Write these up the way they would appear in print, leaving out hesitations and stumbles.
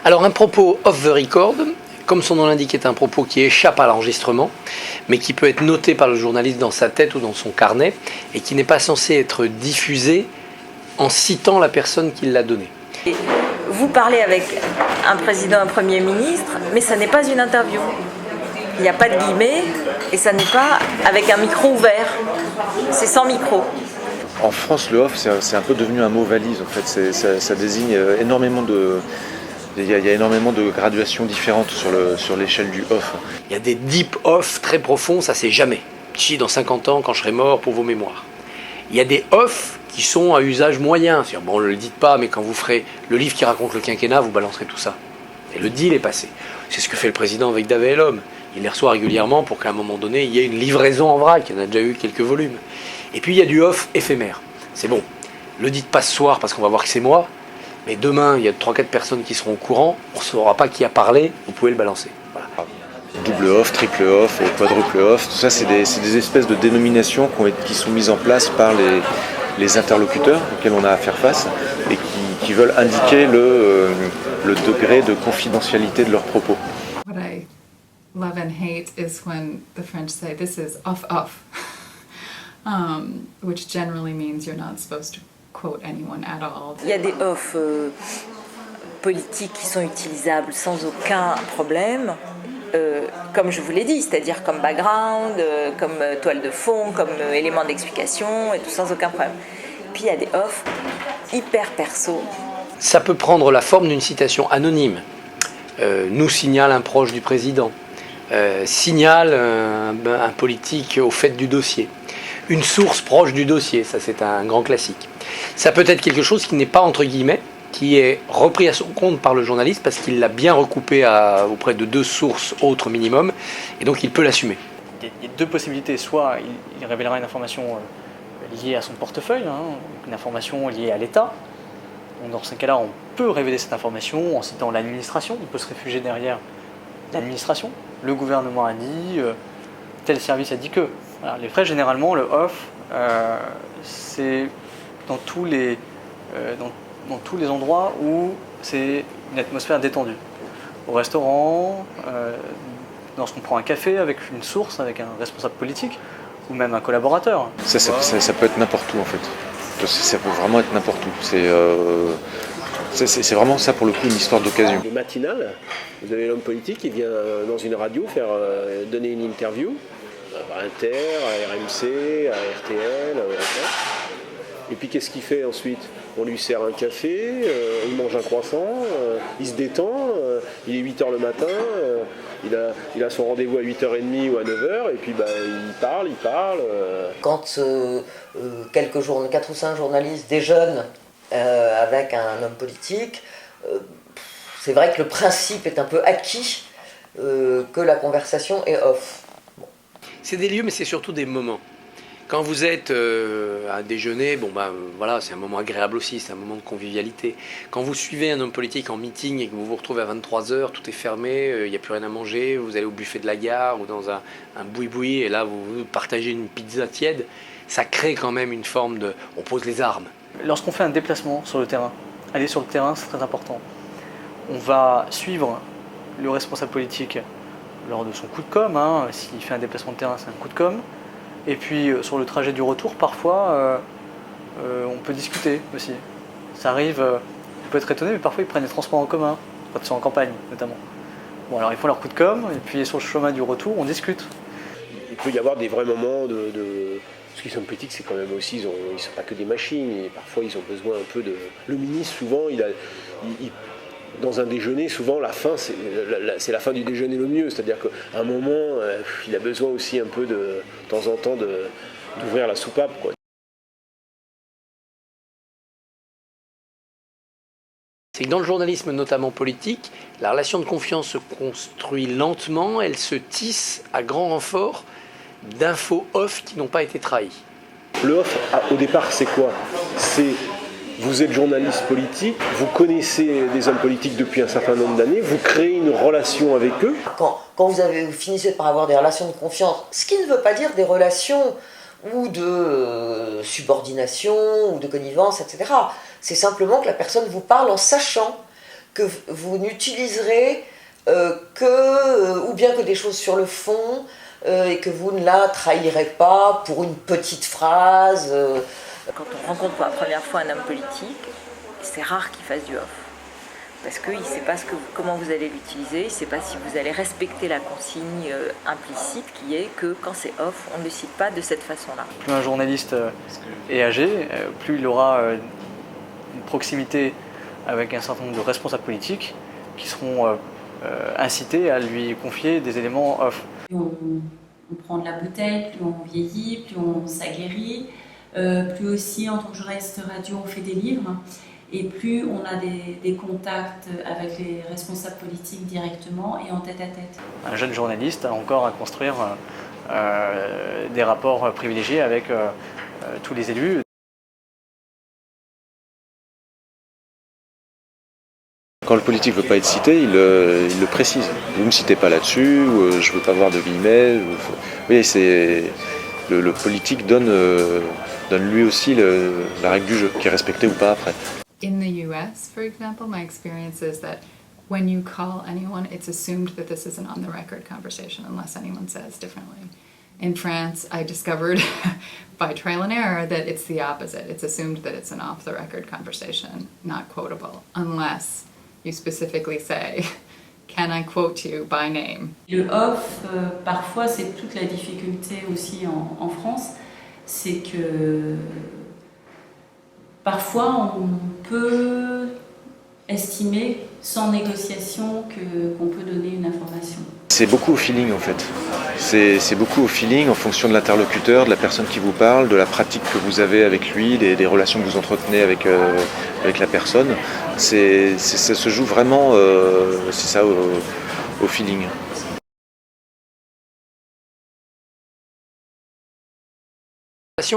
Alors un propos off the record, comme son nom l'indique, est un propos qui échappe à l'enregistrement, mais qui peut être noté par le journaliste dans sa tête ou dans son carnet, et qui n'est pas censé être diffusé en citant la personne qui l'a donné. Vous parlez avec un président, un premier ministre, mais ça n'est pas une interview. Il n'y a pas de guillemets, et ça n'est pas avec un micro ouvert. C'est sans micro. En France, le off, c'est un peu devenu un mot valise. En fait, ça désigne énormément de... Il y a énormément de graduations différentes sur l'échelle du off. Il y a des deep off très profonds, ça c'est jamais. Si dans 50 ans, quand je serai mort, pour vos mémoires. Il y a des off qui sont à usage moyen. C'est-à-dire, bon, ne le dites pas, mais quand vous ferez le livre qui raconte le quinquennat, vous balancerez tout ça. Et le deal est passé. C'est ce que fait le président avec David et l'homme. Il les reçoit régulièrement pour qu'à un moment donné, il y ait une livraison en vrac. Il y en a déjà eu quelques volumes. Et puis il y a du off éphémère. C'est bon. Le dites pas ce soir parce qu'on va voir que c'est moi. Mais demain, il y a 3-4 personnes qui seront au courant. On ne saura pas qui a parlé. Vous pouvez le balancer. Voilà. Double off, triple off et quadruple off. Tout ça, c'est des espèces de dénominations qui sont mises en place par les interlocuteurs auxquels on a à faire face et qui veulent indiquer le degré de confidentialité de leurs propos. What I love and hate is when the French say this is off, which generally means you're not supposed to quote anyone at all. Il y a des off politiques qui sont utilisables sans aucun problème, comme je vous l'ai dit, c'est-à-dire comme background, comme toile de fond, comme élément d'explication, et tout sans aucun problème. Puis il y a des off hyper perso. Ça peut prendre la forme d'une citation anonyme. Nous signale un proche du président. Signale un politique au fait du dossier. Une source proche du dossier, ça c'est un grand classique. Ça peut être quelque chose qui n'est pas entre guillemets, qui est repris à son compte par le journaliste parce qu'il l'a bien recoupé auprès de 2 sources autres minimum, et donc il peut l'assumer. Il y a 2 possibilités, soit il révélera une information liée à son portefeuille, une information liée à l'État. Dans ce cas-là, on peut révéler cette information en citant l'administration, on peut se réfugier derrière l'administration. Le gouvernement a dit, tel service a dit que. Voilà, les faits, généralement, le off, c'est dans tous les endroits où c'est une atmosphère détendue. Au restaurant, lorsqu'on prend un café avec une source, avec un responsable politique, ou même un collaborateur. Ça peut être n'importe où, en fait. Ça peut vraiment être n'importe où. C'est vraiment ça, pour le coup, une histoire d'occasion. Le matinal, vous avez l'homme politique qui vient dans une radio donner une interview, à Inter, à RMC, à RTL, et puis qu'est-ce qu'il fait ensuite? On lui sert un café, il mange un croissant, il se détend, il est 8h le matin, il a son rendez-vous à 8h30 ou à 9h, et puis il parle. Quand 4 ou 5 journalistes déjeunent avec un homme politique, c'est vrai que le principe est un peu acquis que la conversation est off. C'est des lieux, mais c'est surtout des moments. Quand vous êtes à déjeuner, voilà, c'est un moment agréable aussi, c'est un moment de convivialité. Quand vous suivez un homme politique en meeting et que vous vous retrouvez à 23h, tout est fermé, il n'y a plus rien à manger, vous allez au buffet de la gare ou dans un boui-boui et là vous partagez une pizza tiède, ça crée quand même une forme de... On pose les armes. Lorsqu'on fait un déplacement sur le terrain, aller sur le terrain, c'est très important. On va suivre le responsable politique lors de son coup de com', s'il fait un déplacement de terrain, c'est un coup de com'. Et puis sur le trajet du retour, parfois, on peut discuter aussi. Ça arrive, on peut être étonné, mais parfois ils prennent les transports en commun, quand ils sont en campagne notamment. Bon, alors ils font leur coup de com', et puis sur le chemin du retour, on discute. Il peut y avoir des vrais moments de... Parce qu'ils sont politiques, c'est quand même aussi, ils ne sont pas que des machines, et parfois ils ont besoin un peu de... Le ministre, souvent, dans un déjeuner, souvent la fin, c'est la fin du déjeuner le mieux. C'est-à-dire qu'à un moment, il a besoin aussi un peu de temps en temps d'ouvrir la soupape, quoi. C'est que dans le journalisme, notamment politique, la relation de confiance se construit lentement, elle se tisse à grand renfort d'infos off qui n'ont pas été trahies. Le off, au départ, c'est quoi? Vous êtes journaliste politique, vous connaissez des hommes politiques depuis un certain nombre d'années, vous créez une relation avec eux. Quand vous finissez par avoir des relations de confiance, ce qui ne veut pas dire des relations ou de subordination ou de connivence, etc. C'est simplement que la personne vous parle en sachant que vous n'utiliserez ou bien que des choses sur le fond, et que vous ne la trahirez pas pour une petite phrase. Quand on rencontre pour la première fois un homme politique, c'est rare qu'il fasse du off. Parce qu'il ne sait pas comment vous allez l'utiliser, il ne sait pas si vous allez respecter la consigne implicite qui est que quand c'est off, on ne le cite pas de cette façon-là. Plus un journaliste est âgé, plus il aura une proximité avec un certain nombre de responsables politiques qui seront incités à lui confier des éléments off. Plus on prend de la bouteille, plus on vieillit, plus on s'aguerrit, plus aussi en tant que journaliste radio on fait des livres. Et plus on a des contacts avec les responsables politiques directement et en tête-à-tête. Un jeune journaliste a encore à construire des rapports privilégiés avec tous les élus. Quand le politique ne veut pas être cité, il le précise. Vous ne me citez pas là-dessus, ou je ne veux pas voir de guillemets. Oui, c'est le politique donne lui aussi la règle du jeu, qui est respectée ou pas après. In the US, for example, my experience is that when you call anyone, it's assumed that this is an on-the-record conversation unless anyone says differently. In France, I discovered by trial and error that it's the opposite. It's assumed that it's an off-the-record conversation, not quotable, unless you specifically say, can I quote you by name? Le off, parfois, c'est toute la difficulté aussi en France, c'est que parfois on peut estimer sans négociation qu'on peut donner une information. C'est beaucoup au feeling en fait. C'est beaucoup au feeling en fonction de l'interlocuteur, de la personne qui vous parle, de la pratique que vous avez avec lui, des relations que vous entretenez avec la personne. Ça se joue vraiment c'est ça, au feeling.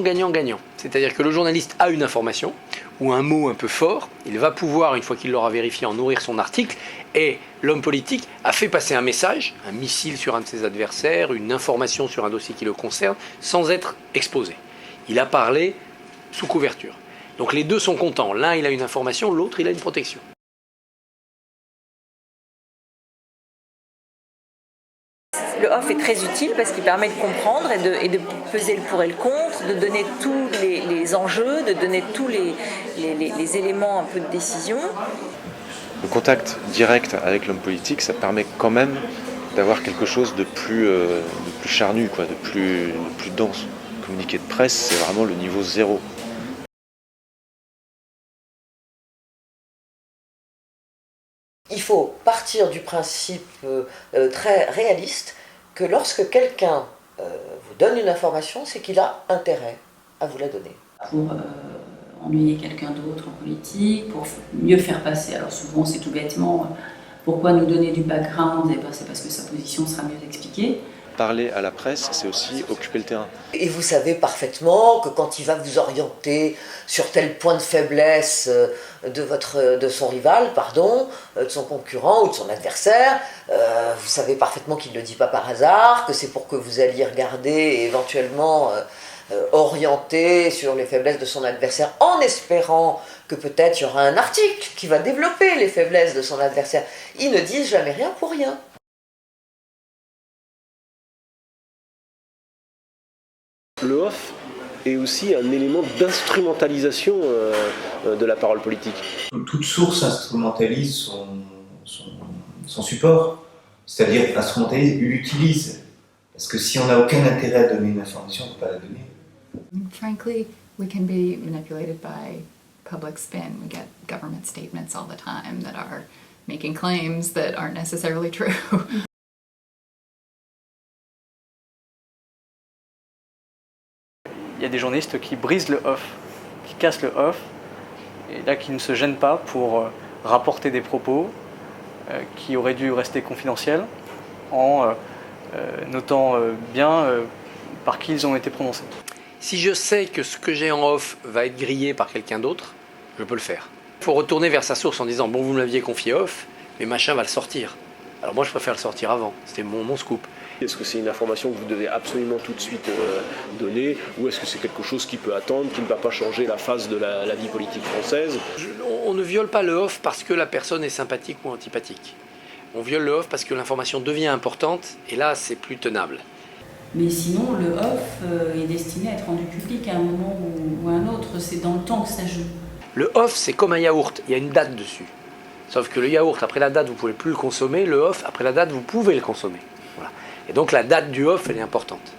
Gagnant-gagnant. C'est-à-dire que le journaliste a une information ou un mot un peu fort, il va pouvoir, une fois qu'il l'aura vérifié, en nourrir son article, et l'homme politique a fait passer un message, un missile sur un de ses adversaires, une information sur un dossier qui le concerne, sans être exposé. Il a parlé sous couverture. Donc les deux sont contents. L'un, il a une information, l'autre, il a une protection. Le off est très utile parce qu'il permet de comprendre et de peser le pour et le contre, de donner tous les enjeux, de donner tous les éléments un peu de décision. Le contact direct avec l'homme politique, ça permet quand même d'avoir quelque chose de plus charnu, quoi, de plus dense. Le communiqué de presse, c'est vraiment le niveau 0. Il faut partir du principe très réaliste que lorsque quelqu'un vous donne une information, c'est qu'il a intérêt à vous la donner. Pour ennuyer quelqu'un d'autre en politique, pour mieux faire passer. Alors souvent c'est tout bêtement, pourquoi nous donner du background? Et ben, c'est parce que sa position sera mieux expliquée. Parler à la presse, c'est aussi occuper le terrain. Et vous savez parfaitement que quand il va vous orienter sur tel point de faiblesse de son rival, de son concurrent ou de son adversaire, vous savez parfaitement qu'il ne le dit pas par hasard, que c'est pour que vous alliez regarder et éventuellement orienter sur les faiblesses de son adversaire en espérant que peut-être il y aura un article qui va développer les faiblesses de son adversaire. Ils ne disent jamais rien pour rien. Le off est aussi un élément d'instrumentalisation de la parole politique. Toute source instrumentalise son support, c'est-à-dire instrumentalise, l'utilise. Parce que si on n'a aucun intérêt à donner une information, on ne peut pas la donner. Frankly, we can be manipulated by public spin. We get government statements all the time that are making claims that aren't necessarily true. Il y a des journalistes qui brisent le off, qui cassent le off, et là qui ne se gênent pas pour rapporter des propos qui auraient dû rester confidentiels en notant bien par qui ils ont été prononcés. Si je sais que ce que j'ai en off va être grillé par quelqu'un d'autre, je peux le faire. Il faut retourner vers sa source en disant « bon, vous me l'aviez confié off, mais machin va le sortir ». Alors moi, je préfère le sortir avant, c'était mon scoop. Est-ce que c'est une information que vous devez absolument tout de suite donner, ou est-ce que c'est quelque chose qui peut attendre, qui ne va pas changer la phase de la vie politique française? On ne viole pas le off parce que la personne est sympathique ou antipathique. On viole le off parce que l'information devient importante, et là, c'est plus tenable. Mais sinon, le off est destiné à être rendu public à un moment ou à un autre. C'est dans le temps que ça joue. Le off, c'est comme un yaourt, il y a une date dessus. Sauf que le yaourt, après la date, vous ne pouvez plus le consommer. Le off, après la date, vous pouvez le consommer. Voilà. Et donc la date du off, elle est importante.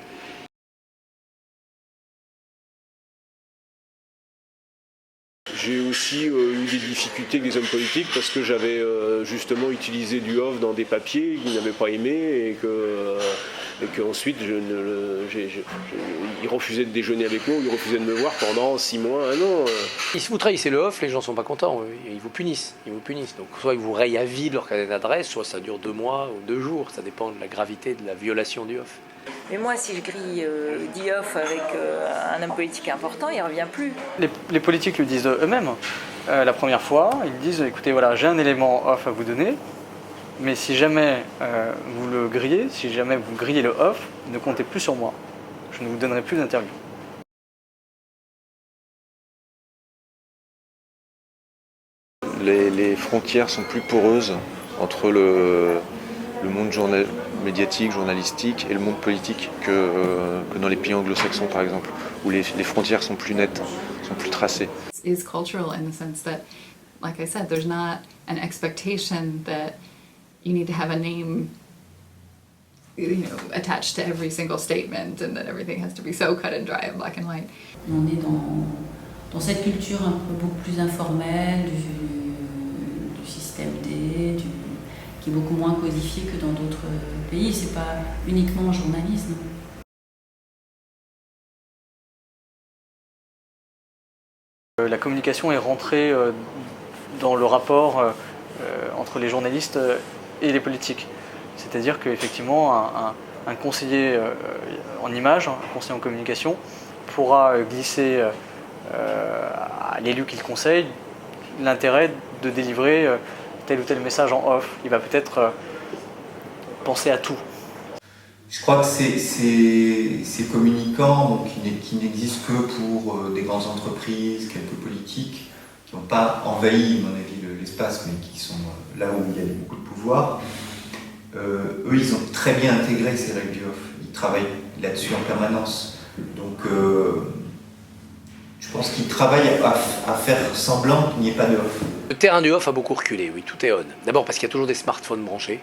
J'ai aussi eu des difficultés avec des hommes politiques parce que j'avais justement utilisé du off dans des papiers qu'ils n'avaient pas aimé et qu'ensuite ils refusaient de déjeuner avec moi ou ils refusaient de me voir pendant 6 mois, 1 an. Si vous trahissez le off, les gens ne sont pas contents, ils vous punissent. Donc soit ils vous rayent à vie de leur carnet d'adresse, soit ça dure 2 mois ou 2 jours, ça dépend de la gravité de la violation du off. Mais moi, si je grille dit off avec un homme politique important, il ne revient plus. Les politiques le disent eux-mêmes. La première fois, ils disent, écoutez, voilà, j'ai un élément off à vous donner, mais si jamais vous le grillez, si jamais vous grillez le off, ne comptez plus sur moi. Je ne vous donnerai plus d'interview. Les frontières sont plus poreuses entre le monde médiatique, journalistique et le monde politique que dans les pays anglo-saxons par exemple, où les frontières sont plus nettes, sont plus tracées. Is cultural in the sense that, like I said, there's not an expectation that you need to have a name, attached to every single statement and that everything has to be so cut and dry and black and white. On est dans cette culture un peu beaucoup plus informelle du système D, qui est beaucoup moins codifié que dans d'autres pays. C'est pas uniquement un journalisme. La communication est rentrée dans le rapport entre les journalistes et les politiques. C'est-à-dire qu'effectivement, un conseiller en images, un conseiller en communication, pourra glisser à l'élu qu'il conseille l'intérêt de délivrer tel ou tel message en off. Il va peut-être penser à tout. Je crois que ces communicants donc, qui n'existent que pour des grandes entreprises, quelques politiques, qui n'ont pas envahi, à mon avis, l'espace, mais qui sont là où il y a beaucoup de pouvoir, eux, ils ont très bien intégré ces règles du off. Ils travaillent là-dessus en permanence. Donc, je pense qu'ils travaillent à faire semblant qu'il n'y ait pas de off. Le terrain du off a beaucoup reculé, oui, tout est on. D'abord parce qu'il y a toujours des smartphones branchés.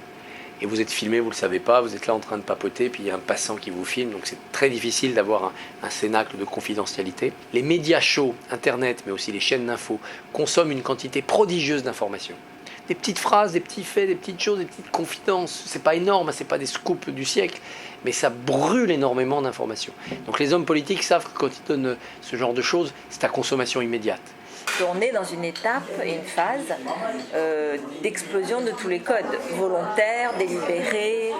Et vous êtes filmé, vous ne le savez pas, vous êtes là en train de papoter, puis il y a un passant qui vous filme, donc c'est très difficile d'avoir un cénacle de confidentialité. Les médias chauds, Internet, mais aussi les chaînes d'infos, consomment une quantité prodigieuse d'informations. Des petites phrases, des petits faits, des petites choses, des petites confidences. C'est pas énorme, c'est pas des scoops du siècle, mais ça brûle énormément d'informations. Donc les hommes politiques savent que quand ils donnent ce genre de choses, c'est à consommation immédiate. On est dans une étape et une phase d'explosion de tous les codes, volontaires, délibérés,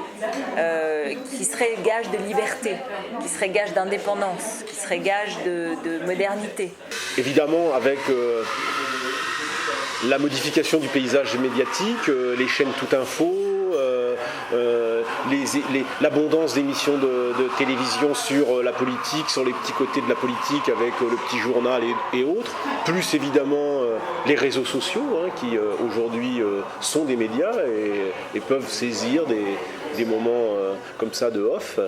qui seraient gage de liberté, qui seraient gage d'indépendance, qui seraient gage de modernité. Évidemment, avec la modification du paysage médiatique, les chaînes Tout Info, l'abondance d'émissions de télévision sur la politique, sur les petits côtés de la politique avec le petit journal et autres, plus évidemment les réseaux sociaux qui aujourd'hui sont des médias et peuvent saisir des moments comme ça de off,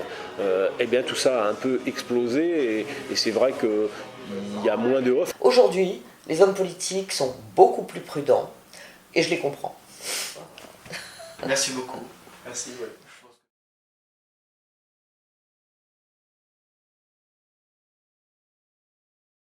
et bien tout ça a un peu explosé et c'est vrai qu'il y a moins de off. Aujourd'hui, les hommes politiques sont beaucoup plus prudents et je les comprends. Merci beaucoup. Merci. Ouais.